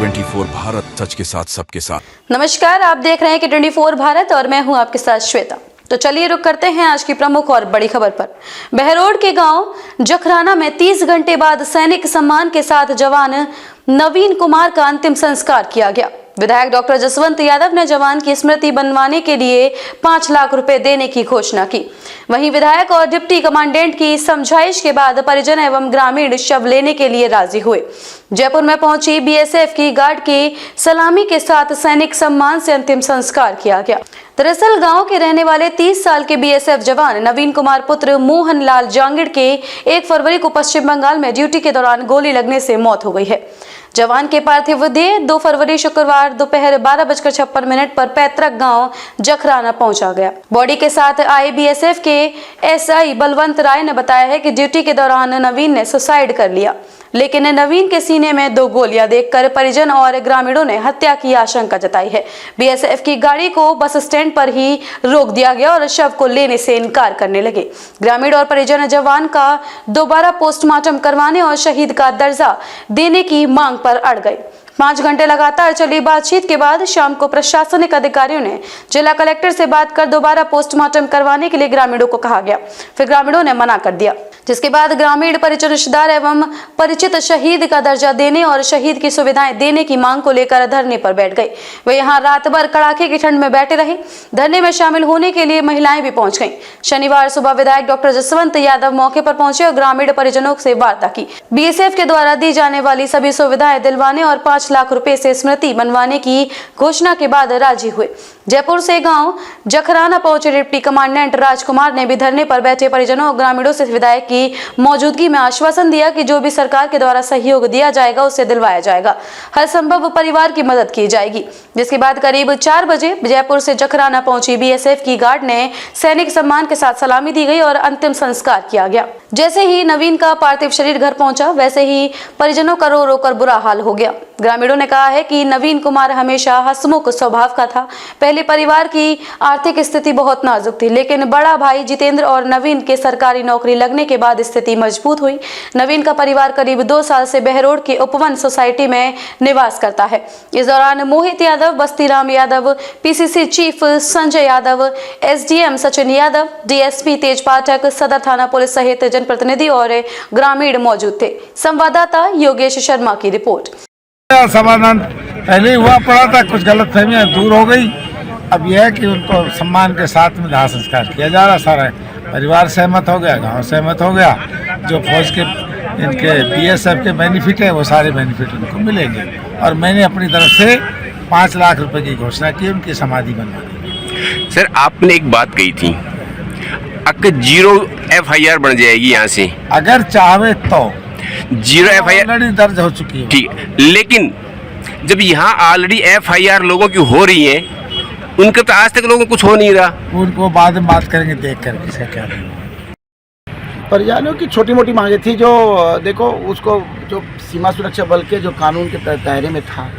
24 भारत, सच के साथ सबके साथ। नमस्कार, आप देख रहे हैं कि 24 भारत और मैं हूं आपके साथ श्वेता। तो चलिए रुक करते हैं आज की प्रमुख और बड़ी खबर पर। बहरोड के गांव जखराना में 30 घंटे बाद सैनिक सम्मान के साथ जवान नवीन कुमार का अंतिम संस्कार किया गया। विधायक डॉक्टर जसवंत यादव ने जवान की स्मृति बनवाने के लिए 5 लाख रुपए देने की घोषणा की। वहीं विधायक और डिप्टी कमांडेंट की समझाइश के बाद परिजन एवं ग्रामीण शव लेने के लिए राजी हुए। जयपुर में पहुंची बीएसएफ की गार्ड की सलामी के साथ सैनिक सम्मान से अंतिम संस्कार किया गया। दरअसल गांव के रहने वाले 30 साल के बीएसएफ जवान नवीन कुमार पुत्र मोहन लाल जांगिड़ के 1 फरवरी को पश्चिम बंगाल में ड्यूटी के दौरान गोली लगने से मौत हो गई है। जवान के पार्थिव देह 2 फरवरी शुक्रवार दोपहर 12:56 पर पैतृक गांव जखराना पहुंचा गया। बॉडी के साथ आए बीएसएफ के एसआई बलवंत राय ने बताया है कि ड्यूटी के दौरान नवीन ने सुसाइड कर लिया, लेकिन नवीन के सीने में 2 गोलियां देखकर परिजन और ग्रामीणों ने हत्या की आशंका जताई है। बीएसएफ की गाड़ी को बस स्टैंड पर ही रोक दिया गया और शव को लेने से इनकार करने लगे। ग्रामीण और परिजन जवान का दोबारा पोस्टमार्टम करवाने और शहीद का दर्जा देने की मांग पर अड़ गए। 5 घंटे लगातार चली बातचीत के बाद शाम को प्रशासनिक अधिकारियों ने जिला कलेक्टर से बात कर दोबारा पोस्टमार्टम करवाने के लिए ग्रामीणों को कहा गया। फिर ग्रामीणों ने मना कर दिया, जिसके बाद ग्रामीण परिचित रिश्तेदार एवं परिचित शहीद का दर्जा देने और शहीद की सुविधाएं देने की मांग को लेकर धरने पर बैठ गए। वे यहां रात भर कड़ाके की ठंड में बैठे रहे। धरने में शामिल होने के लिए महिलाएं भी पहुंच गईं। शनिवार सुबह विधायक डॉक्टर जसवंत यादव मौके पर पहुंचे और ग्रामीण परिजनों से वार्ता की। बीएसएफ के द्वारा दी जाने वाली सभी सुविधाएं दिलवाने और 5 लाख रुपए से स्मृति बनवाने की घोषणा के बाद राजी हुए। जयपुर से गांव जखराना पहुंचे डिप्टी कमांडेंट राजकुमार ने भी धरने पर बैठे परिजनों और ग्रामीणों से विधायक की मौजूदगी में आश्वासन दिया कि जो भी सरकार के द्वारा सहयोग दिया जाएगा उसे दिलवाया जाएगा। हर संभव परिवार की मदद की जाएगी। जिसके बाद करीब 4 बजे जयपुर से जखराना पहुंची बीएसएफ की गार्ड ने सैनिक सम्मान के साथ सलामी दी गई और अंतिम संस्कार किया गया। जैसे ही नवीन का पार्थिव शरीर घर पहुंचा, वैसे ही परिजनों का रो रो कर बुरा हाल हो गया। ग्रामीणों ने कहा है कि नवीन कुमार हमेशा हंसमुख स्वभाव का था। पहले परिवार की आर्थिक स्थिति बहुत नाजुक थी, लेकिन बड़ा भाई जितेंद्र और नवीन के सरकारी नौकरी लगने के बाद स्थिति मजबूत हुई। नवीन का परिवार करीब 2 साल से बहरोड की उपवन सोसाइटी में निवास करता है। इस दौरान Mohit Yadav, Bastiram Yadav, PCC chief Sanjay Yadav, SDM Sachin Yadav, DSP Tej Pathak, सदर थाना पुलिस सहित जनप्रतिनिधि और ग्रामीण मौजूद थे। संवाददाता योगेश शर्मा की रिपोर्ट। समाधान पहले हुआ पड़ा था, कुछ गलतफहमियां दूर हो गई। अब यह है कि उनको सम्मान के साथ में दाह संस्कार किया जा रहा। सारा परिवार सहमत हो गया, गांव सहमत हो गया। जो फौज के इनके बीएसएफ के बेनिफिट है वो सारे बेनिफिट उनको मिलेंगे। और मैंने अपनी तरफ से 5 लाख रुपए की घोषणा की, उनकी समाधि बनवाई। सर, आपने एक बात कही थी, अगर 0 FIR बन जाएगी यहाँ से, अगर चाहे तो 0 FIR ऑलरेडी दर्ज हो चुकी है। ठीक, लेकिन जब यहाँ ऑलरेडी FIR लोगों की हो रही है, उनके तो आज तक लोगों को कुछ हो नहीं रहा। उनको बाद में बात करेंगे, देख कर किसका क्या नहीं। परिजनों की छोटी मोटी मांगे थी, जो देखो उसको जो सीमा सुरक्षा बल के जो कानून के दायरे में था,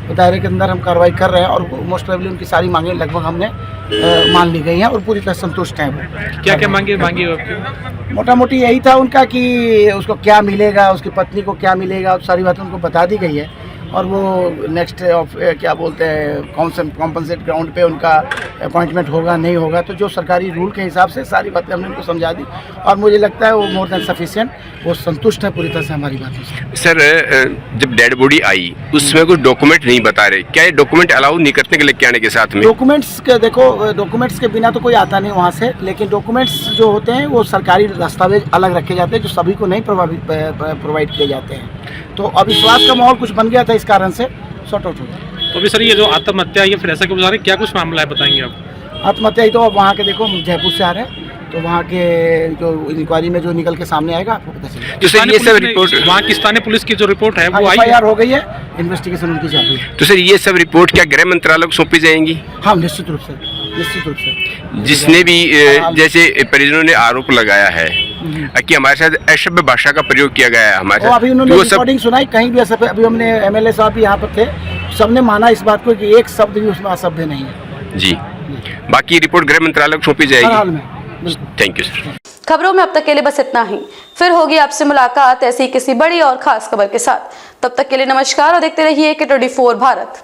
तो दायरे के अंदर हम कार्रवाई कर रहे हैं और मोस्ट प्रोबेबली उनकी सारी मांगे लगभग हमने मान ली गई हैं और पूरी तरह संतुष्ट हैं। क्या क्या मांगे आपकी? मोटा मोटी यही था उनका कि उसको क्या मिलेगा, उसकी पत्नी को क्या मिलेगा, सारी बातें उनको बता दी गई है। और वो नेक्स्ट क्या बोलते हैं कॉम्पनसेट ग्राउंड पे उनका अपॉइंटमेंट होगा नहीं होगा, तो जो सरकारी रूल के हिसाब से सारी बातें हमने उनको समझा दी और मुझे लगता है वो मोर देन सफिशिएंट, वो संतुष्ट है पूरी तरह से हमारी बातों से। सर, जब डेड बॉडी आई उसमें कुछ डॉक्यूमेंट नहीं बता रहे, क्या ये डॉक्यूमेंट अलाउ नहीं करते लेके आने के साथ में? डॉक्यूमेंट्स के देखो, डॉक्यूमेंट्स के बिना तो कोई आता नहीं वहाँ से, लेकिन डॉक्यूमेंट्स जो होते हैं वो सरकारी दस्तावेज अलग रखे जाते हैं जो सभी को नहीं प्रोवाइड किए जाते हैं। तो अविश्वास का माहौल कुछ बन गया था, इस कारण से सॉर्ट आउट हो गया। तो अभी सर, ये जो आत्महत्या या फिर ऐसा क्यों बता रहे, क्या कुछ मामला है, बताएंगे आप? आत्महत्या ही तो अब वहाँ के देखो, जयपुर से आ रहे हैं तो वहाँ के जो इंक्वायरी में जो निकल के सामने आएगा आपको पता चलेगा। तो सर, ये सब रिपोर्ट वहाँ की स्थानीय पुलिस की जो रिपोर्ट है वो आई FIR हो गई है, इन्वेस्टिगेशन उनकी जारी है। तो सर, ये सब रिपोर्ट क्या गृह मंत्रालय को सौंपी जाएंगी? हाँ, निश्चित रूप से। जिसने भी जैसे परिजनों ने आरोप लगाया है कि हमारे साथ असभ्य भाषा का प्रयोग किया गया है हमारे साथ, अभी उन्होंने रिकॉर्डिंग सुनाई, कहीं भी असभ्य, अभी हमने MLA साहब भी यहाँ पर थे, सबने माना इस बात को कि एक शब्द भी उसमें असभ्य नहीं है। जी, बाकी रिपोर्ट गृह मंत्रालय को सौंपी जाएगी। हर हाल में। Thank you sir. खबरों में अब तक के लिए बस इतना ही। फिर होगी आपसे मुलाकात ऐसी किसी बड़ी और खास खबर के साथ। तब तक के लिए नमस्कार और देखते रहिए के 24 भारत।